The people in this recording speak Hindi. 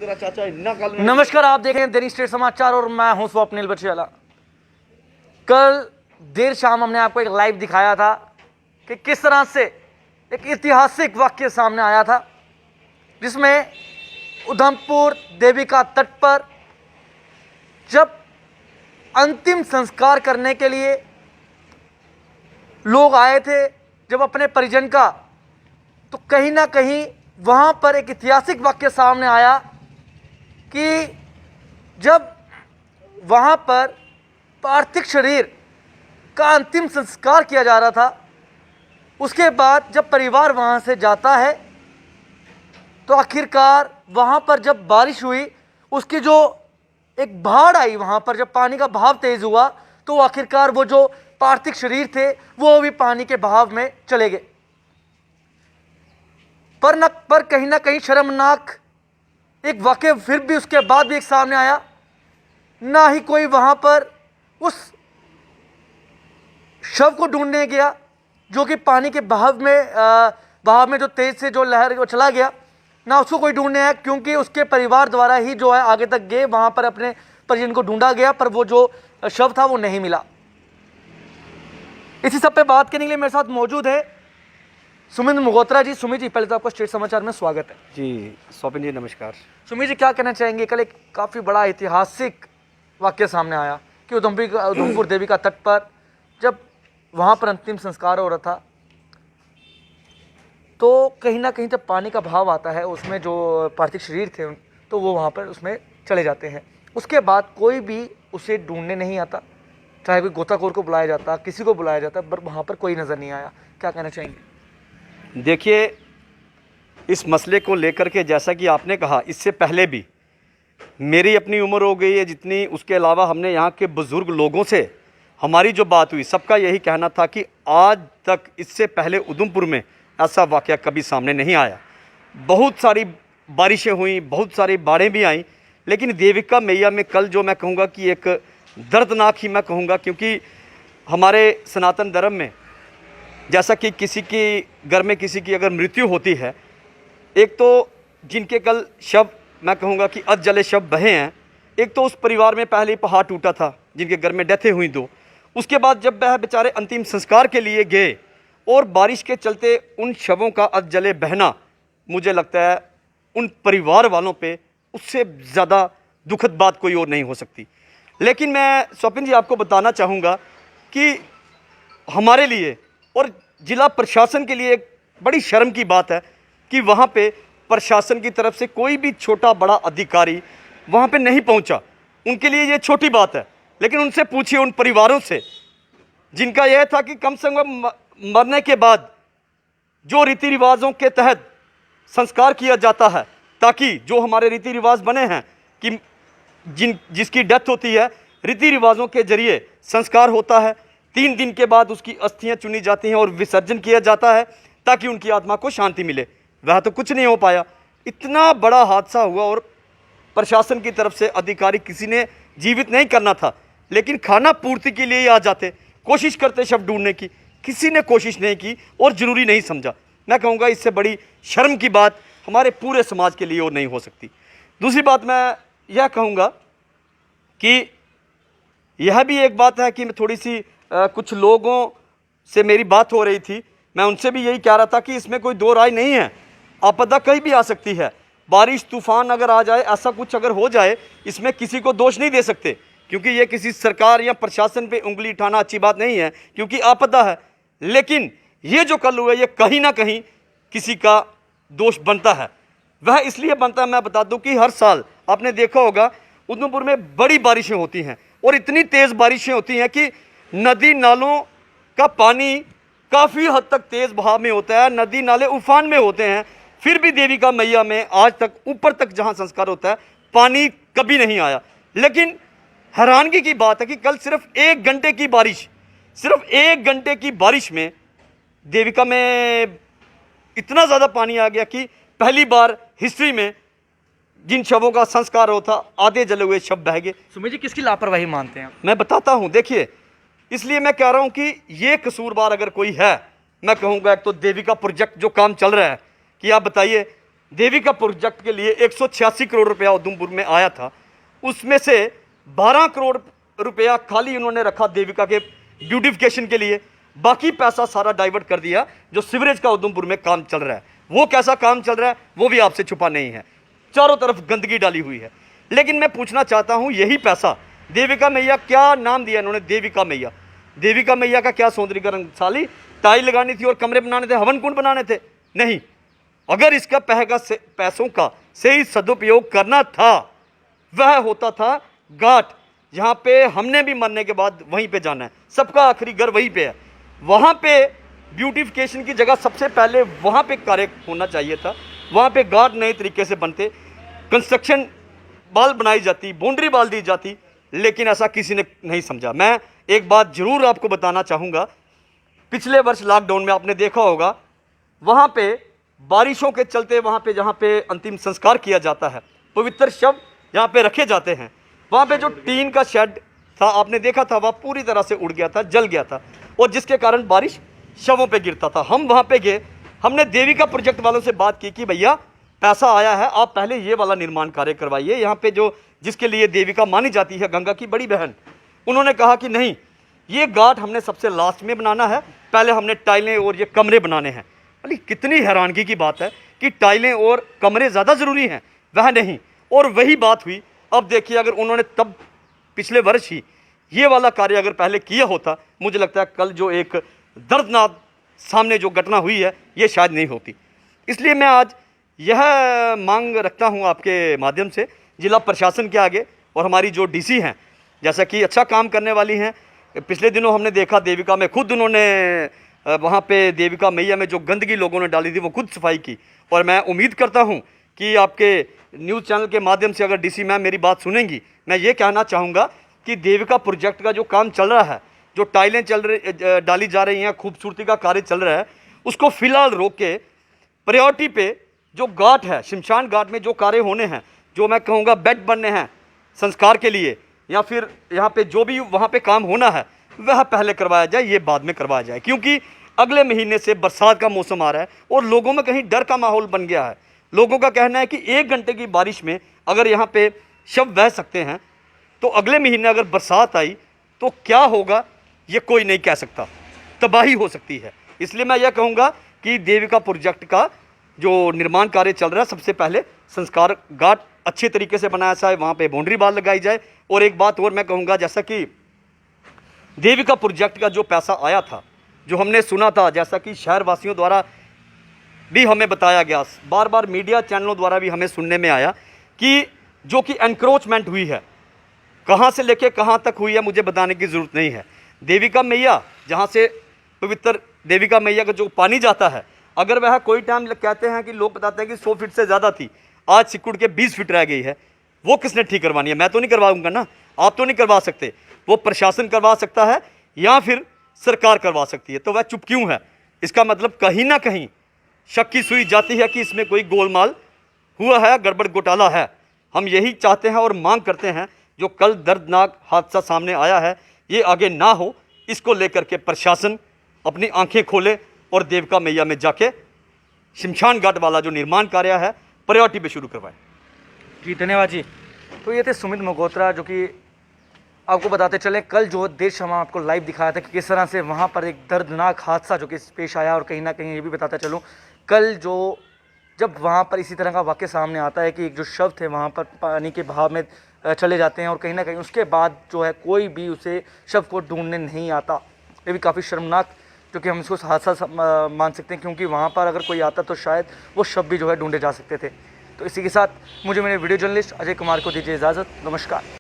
नमस्कार, आप देख रहे हैं दैनिक स्टेट समाचार और मैं हूं स्वप्निल बछियाला। कल देर शाम हमने आपको एक लाइव दिखाया था कि किस तरह से एक ऐतिहासिक वाक्य सामने आया था, जिसमें उधमपुर देविका तट पर जब अंतिम संस्कार करने के लिए लोग आए थे, जब अपने परिजन का, तो कहीं ना कहीं वहां पर एक ऐतिहासिक वाक्य सामने आया कि जब वहां पर पार्थिव शरीर का अंतिम संस्कार किया जा रहा था, उसके बाद जब परिवार वहां से जाता है तो आखिरकार वहां पर जब बारिश हुई, उसकी जो एक बाढ़ आई, वहां पर जब पानी का बहाव तेज हुआ तो आखिरकार वो जो पार्थिव शरीर थे वो भी पानी के बहाव में चले गए। पर कहीं ना कहीं शर्मनाक एक वाकया फिर भी उसके बाद भी एक सामने आया। ना ही कोई वहां पर उस शव को ढूंढने गया जो कि पानी के बहाव में जो तेज से जो लहर वो चला गया, ना उसको कोई ढूंढने आया, क्योंकि उसके परिवार द्वारा ही जो है आगे तक गए, वहां पर अपने परिजन को ढूंढा गया, पर वो जो शव था वो नहीं मिला। इसी सब पे बात करने के लिए मेरे साथ मौजूद है सुमित मल्होत्रा जी। सुमित जी, पहले तो आपका स्टेट समाचार में स्वागत है। जी स्वपिन जी, नमस्कार। सुमित जी, क्या कहना चाहेंगे? कल एक काफ़ी बड़ा ऐतिहासिक वाक्य सामने आया कि उधमपुर देविका तट पर जब वहाँ पर अंतिम संस्कार हो रहा था, तो कहीं ना कहीं जब पानी का बहाव आता है, उसमें जो पार्थिव शरीर थे तो वो वहाँ पर उसमें चले जाते हैं। उसके बाद कोई भी उसे ढूंढने नहीं आता, चाहे कोई गोताखोर को बुलाया जाता, किसी को बुलाया जाता, पर वहाँ पर कोई नज़र नहीं आया। क्या कहना चाहेंगे? देखिए, इस मसले को लेकर के जैसा कि आपने कहा, इससे पहले भी मेरी अपनी उम्र हो गई है जितनी, उसके अलावा हमने यहाँ के बुज़ुर्ग लोगों से हमारी जो बात हुई, सबका यही कहना था कि आज तक इससे पहले उधमपुर में ऐसा वाक़या कभी सामने नहीं आया। बहुत सारी बारिशें हुई, बहुत सारी बाढ़ें भी आईं, लेकिन देविका मैया में कल जो मैं कहूँगा कि एक दर्दनाक ही मैं कहूँगा, क्योंकि हमारे सनातन धर्म में जैसा कि किसी की घर में किसी की अगर मृत्यु होती है, एक तो जिनके कल शव मैं कहूँगा कि अध जले शव बहे हैं, एक तो उस परिवार में पहले ही पहाड़ टूटा था जिनके घर में डेथें हुई दो। उसके बाद जब वह बेचारे अंतिम संस्कार के लिए गए और बारिश के चलते उन शवों का अध जले बहना, मुझे लगता है उन परिवार वालों पे उससे ज़्यादा दुखद बात कोई और नहीं हो सकती। लेकिन मैं स्वपिन जी आपको बताना चाहूँगा कि हमारे लिए और जिला प्रशासन के लिए एक बड़ी शर्म की बात है कि वहाँ पे प्रशासन की तरफ से कोई भी छोटा बड़ा अधिकारी वहाँ पे नहीं पहुँचा। उनके लिए ये छोटी बात है, लेकिन उनसे पूछिए, उन परिवारों से जिनका यह था कि कम से कम मरने के बाद जो रीति रिवाजों के तहत संस्कार किया जाता है, ताकि जो हमारे रीति रिवाज बने हैं कि जिसकी डेथ होती है, रीति रिवाजों के जरिए संस्कार होता है, 3 दिन के बाद उसकी अस्थियां चुनी जाती हैं और विसर्जन किया जाता है ताकि उनकी आत्मा को शांति मिले। वह तो कुछ नहीं हो पाया। इतना बड़ा हादसा हुआ और प्रशासन की तरफ से अधिकारी किसी ने जीवित नहीं करना था, लेकिन खाना पूर्ति के लिए ही आ जाते, कोशिश करते शव ढूंढने की, किसी ने कोशिश नहीं की और ज़रूरी नहीं समझा। मैं कहूँगा इससे बड़ी शर्म की बात हमारे पूरे समाज के लिए और नहीं हो सकती। दूसरी बात मैं यह कहूँगा कि यह भी एक बात है कि मैं थोड़ी सी कुछ लोगों से मेरी बात हो रही थी, मैं उनसे भी यही कह रहा था कि इसमें कोई दो राय नहीं है, आपदा कहीं भी आ सकती है। बारिश तूफान अगर आ जाए, ऐसा कुछ अगर हो जाए, इसमें किसी को दोष नहीं दे सकते, क्योंकि ये किसी सरकार या प्रशासन पे उंगली उठाना अच्छी बात नहीं है, क्योंकि आपदा है। लेकिन ये जो कल हुआ, ये कहीं ना कहीं किसी का दोष बनता है। वह इसलिए बनता है, मैं बता दूं कि हर साल आपने देखा होगा उधमपुर में बड़ी बारिशें होती हैं और इतनी तेज़ बारिशें होती हैं कि नदी नालों का पानी काफ़ी हद तक तेज़ बहाव में होता है, नदी नाले उफान में होते हैं, फिर भी देविका मैया में आज तक ऊपर तक जहां संस्कार होता है पानी कभी नहीं आया। लेकिन हैरानगी की बात है कि कल सिर्फ 1 घंटे की बारिश, सिर्फ 1 घंटे की बारिश में देविका में इतना ज़्यादा पानी आ गया कि पहली बार हिस्ट्री में जिन शवों का संस्कार होता, आधे जले हुए शव बह गए। सुमित जी, किसकी लापरवाही मानते हैं? मैं बताता हूं, देखिए, इसलिए मैं कह रहा हूं कि ये कसूरवार अगर कोई है, मैं कहूंगा एक तो देविका प्रोजेक्ट जो काम चल रहा है कि आप बताइए, देविका प्रोजेक्ट के लिए 186 करोड़ रुपया उधमपुर में आया था, उसमें से 12 करोड़ रुपया खाली उन्होंने रखा देविका के ब्यूटिफिकेशन के लिए, बाकी पैसा सारा डाइवर्ट कर दिया जो सीवरेज का उधमपुर में काम चल रहा है। वो कैसा काम चल रहा है वो भी आपसे छुपा नहीं है, चारों तरफ गंदगी डाली हुई है। लेकिन मैं पूछना चाहता हूं, यही पैसा देविका मैया, क्या नाम दिया इन्होंने, देविका मैया, देविका मैया का क्या सौंदर्यीकरण, साली टाइल लगानी थी और कमरे बनाने थे, हवन कुंड बनाने थे? नहीं, अगर इसका पैसों का सही सदुपयोग करना था, वह होता था घाट, जहां पे हमने भी मरने के बाद वहीं पे जाना है, सबका आखिरी घर वहीं पे है। वहां पे ब्यूटिफिकेशन की जगह सबसे पहले वहां पे कार्य होना चाहिए था, वहां पे घाट नए तरीके से बनते, कंस्ट्रक्शन बाल बनाई जाती, बाउंड्री बाल दी जाती, लेकिन ऐसा किसी ने नहीं समझा। मैं एक बात जरूर आपको बताना चाहूँगा, पिछले वर्ष लॉकडाउन में आपने देखा होगा, वहाँ पे बारिशों के चलते, वहाँ पे जहाँ पे अंतिम संस्कार किया जाता है, पवित्र शव जहाँ पे रखे जाते हैं, वहाँ पे जो टीन का शेड था आपने देखा था, वह पूरी तरह से उड़ गया था, जल गया था, और जिसके कारण बारिश शवों पे गिरता था। हम वहाँ पे गए, हमने देविका प्रोजेक्ट वालों से बात की कि भैया पैसा आया है, आप पहले ये वाला निर्माण कार्य करवाइए, यहाँ पे जो जिसके लिए देविका मानी जाती है, गंगा की बड़ी बहन। उन्होंने कहा कि नहीं, ये घाट हमने सबसे लास्ट में बनाना है, पहले हमने टाइलें और ये कमरे बनाने हैं। अरे कितनी हैरानगी की बात है कि टाइलें और कमरे ज़्यादा ज़रूरी हैं, वह नहीं, और वही बात हुई। अब देखिए, अगर उन्होंने तब पिछले वर्ष ही ये वाला कार्य अगर पहले किया होता, मुझे लगता है कल जो एक दर्दनाक सामने जो घटना हुई है, ये शायद नहीं होती। इसलिए मैं आज यह मांग रखता हूँ आपके माध्यम से जिला प्रशासन के आगे, और हमारी जो डीसी हैं, जैसा कि अच्छा काम करने वाली हैं। पिछले दिनों हमने देखा देविका में खुद उन्होंने वहाँ पे देविका मैया में जो गंदगी लोगों ने डाली थी वो खुद सफाई की, और मैं उम्मीद करता हूँ कि आपके न्यूज़ चैनल के माध्यम से अगर डीसी मैम मेरी बात सुनेंगी, मैं ये कहना चाहूँगा कि देविका प्रोजेक्ट का जो काम चल रहा है, जो टाइलें डाली जा रही हैं, खूबसूरती का कार्य चल रहा है, उसको फिलहाल रोक के प्रायोरिटी पे जो घाट है, शमशान घाट में जो कार्य होने हैं, जो मैं कहूँगा बेड बनने हैं संस्कार के लिए, या फिर यहाँ पे जो भी वहाँ पे काम होना है वह पहले करवाया जाए, ये बाद में करवाया जाए। क्योंकि अगले महीने से बरसात का मौसम आ रहा है और लोगों में कहीं डर का माहौल बन गया है। लोगों का कहना है कि 1 घंटे की बारिश में अगर यहाँ पे शव बह सकते हैं, तो अगले महीने अगर बरसात आई तो क्या होगा ये कोई नहीं कह सकता, तबाही हो सकती है। इसलिए मैं यह कहूँगा कि देविका प्रोजेक्ट का जो निर्माण कार्य चल रहा है, सबसे पहले संस्कार घाट अच्छे तरीके से बनाया जाए, वहाँ पे बाउंड्री बाल लगाई जाए। और एक बात और मैं कहूँगा, जैसा कि देविका प्रोजेक्ट का जो पैसा आया था, जो हमने सुना था, जैसा कि शहरवासियों द्वारा भी हमें बताया गया, बार बार मीडिया चैनलों द्वारा भी हमें सुनने में आया कि जो कि एनक्रोचमेंट हुई है, कहाँ से लेके कहाँ तक हुई है मुझे बताने की ज़रूरत नहीं है। देविका मैया, जहाँ से पवित्र देविका मैया का जो पानी जाता है, अगर वह कोई टाइम कहते हैं कि लोग बताते हैं कि 100 फीट से ज़्यादा थी, आज सिकुड़ के 20 फीट रह गई है, वो किसने ठीक करवानी है? मैं तो नहीं करवाऊंगा ना, आप तो नहीं करवा सकते, वो प्रशासन करवा सकता है या फिर सरकार करवा सकती है। तो वह चुप क्यों है? इसका मतलब कहीं ना कहीं शक की सुई जाती है कि इसमें कोई गोलमाल हुआ है, गड़बड़ घोटाला है। हम यही चाहते हैं और मांग करते हैं, जो कल दर्दनाक हादसा सामने आया है ये आगे ना हो, इसको लेकर के प्रशासन अपनी आंखें खोले और देविका मैया में जाके शमशान घाट वाला जो निर्माण कार्य है प्रायोरिटी पे शुरू करवाए। जी धन्यवाद जी। तो ये थे सुमित मल्होत्रा, जो कि आपको बताते चलें, कल जो देश हम आपको लाइव दिखाया था कि किस तरह से वहाँ पर एक दर्दनाक हादसा जो कि पेश आया, और कहीं ना कहीं ये भी बताता चलूँ, कल जो जब वहाँ पर इसी तरह का वाक़या सामने आता है कि एक जो शव थे वहाँ पर पानी के बहाव में चले जाते हैं, और कहीं ना कहीं उसके बाद जो है कोई भी उसे शव को ढूंढने नहीं आता, ये भी काफ़ी शर्मनाक जो कि हम इसको हादसा मान सकते हैं, क्योंकि वहाँ पर अगर कोई आता तो शायद वो शव भी जो है ढूंढे जा सकते थे। तो इसी के साथ मुझे मेरे वीडियो जर्नलिस्ट अजय कुमार को दीजिए इजाज़त। नमस्कार।